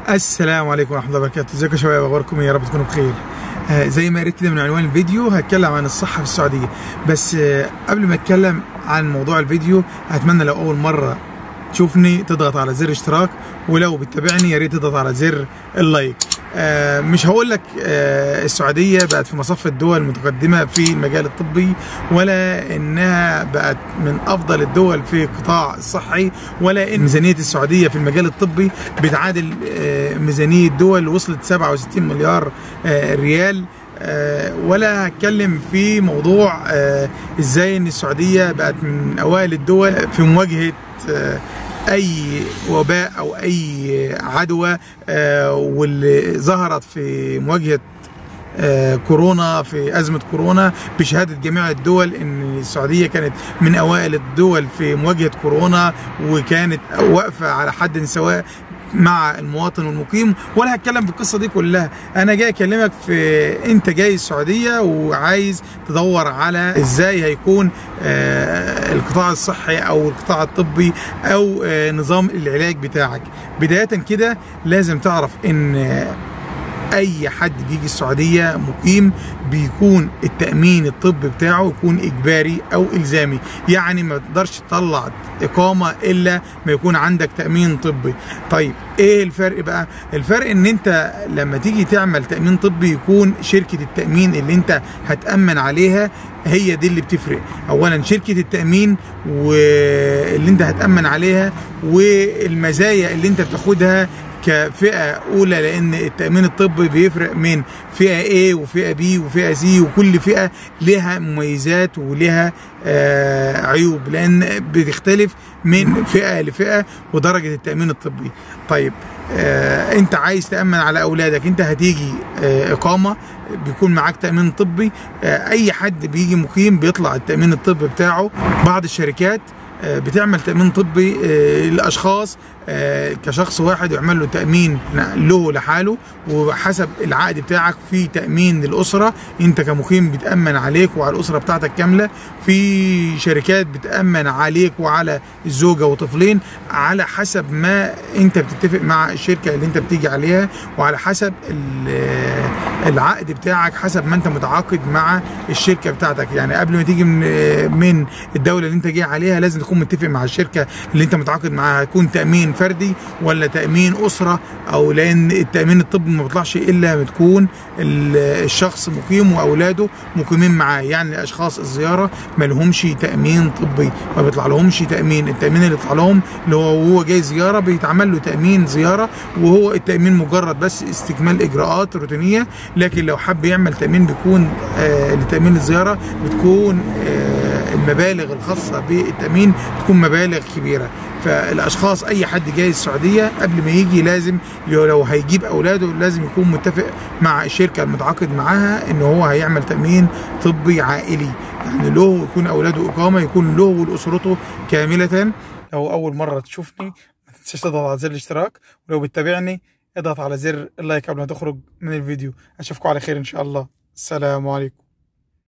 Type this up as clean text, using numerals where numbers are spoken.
السلام عليكم ورحمة الله وبركاته. ازيكم يا شباب، اخباركم ايه؟ يا رب تكونوا بخير. زي ما قريت كده من عنوان الفيديو هتكلم عن الصحة في السعودية. بس قبل ما اتكلم عن موضوع الفيديو اتمنى لو اول مرة تشوفني تضغط على زر اشتراك، ولو بتتابعني يا ريت تضغط على زر اللايك. مش هقول لك السعودية بقت في مصف الدول المتقدمة في المجال الطبي، ولا انها بقت من افضل الدول في القطاع الصحي، ولا ان ميزانية السعودية في المجال الطبي بتعادل ميزانية دول وصلت 67 مليار ريال. ولا هتكلم في موضوع ازاي ان السعودية بقت من اوائل الدول في مواجهة اي وباء او اي عدوى، واللي ظهرت في مواجهة كورونا، في أزمة كورونا، بشهادة جميع الدول ان السعودية كانت من اوائل الدول في مواجهة كورونا، وكانت واقفة على حد سواء مع المواطن والمقيم. ولا هتكلم في القصه دي كلها، انا جاي اكلمك في انت جاي السعوديه وعايز تدور على ازاي هيكون القطاع الصحي او القطاع الطبي او نظام العلاج بتاعك. بدايه كده لازم تعرف ان اي حد بيجي السعوديه مقيم بيكون التامين الطبي بتاعه يكون اجباري او الزامي، يعني ما تقدرش تطلع اقامه الا ما يكون عندك تامين طبي. طيب ايه الفرق بقى؟ الفرق ان انت لما تيجي تعمل تامين طبي يكون شركه التامين اللي انت هتامن عليها هي دي اللي بتفرق. اولا شركه التامين واللي انت هتامن عليها والمزايا اللي انت بتاخدها كفئة أولى، لأن التأمين الطبي بيفرق من فئة A وفئة B وفئة C، وكل فئة لها مميزات ولها عيوب، لأن بتختلف من فئة لفئة ودرجة التأمين الطبي. طيب أنت عايز تأمن على أولادك، أنت هتيجي إقامة بيكون معاك تأمين طبي. أي حد بيجي مقيم بيطلع التأمين الطبي بتاعه. بعض الشركات بتعمل تأمين طبي للأشخاص كشخص واحد، يعمل له تأمين له لحاله، وحسب العقد بتاعك في تأمين للأسرة، انت كمقيم بتأمن عليك وعلى الأسرة بتاعتك كاملة. في شركات بتأمن عليك وعلى الزوجة وطفلين، على حسب ما انت بتتفق مع الشركة اللي انت بتيجي عليها، وعلى حسب العقد بتاعك، حسب ما انت متعاقد مع الشركة بتاعتك. يعني قبل ما تيجي من الدولة اللي انت جاي عليها لازم تكون متفق مع الشركة اللي انت متعاقد معاها، هيكون تأمين فردي ولا تأمين أسرة، أو لأن التأمين الطبي ما بيطلعش إلا لما تكون الشخص مقيم وأولاده مقيمين معاه. يعني الأشخاص الزيارة ما لهمش تأمين طبي، ما بيطلع لهمش تأمين. التأمين اللي يطلع لهم اللي هو جاي زيارة بيتعمل له تأمين زيارة، وهو التأمين مجرد بس استكمال إجراءات روتينية. لكن لو حب يعمل تأمين بيكون لتأمين الزيارة بتكون المبالغ الخاصة بالتأمين تكون مبالغ كبيرة. فالأشخاص أي حد جاي السعودية قبل ما يجي لازم لو هيجيب أولاده لازم يكون متفق مع الشركة المتعاقد معاها إن هو هيعمل تأمين طبي عائلي، يعني له يكون أولاده إقامة، يكون له ولأسرته كاملة. لو أول مرة تشوفني ما تنساش تضغط على زر الاشتراك، ولو بتتابعني اضغط على زر اللايك قبل ما تخرج من الفيديو. أشوفكم على خير إن شاء الله. السلام عليكم.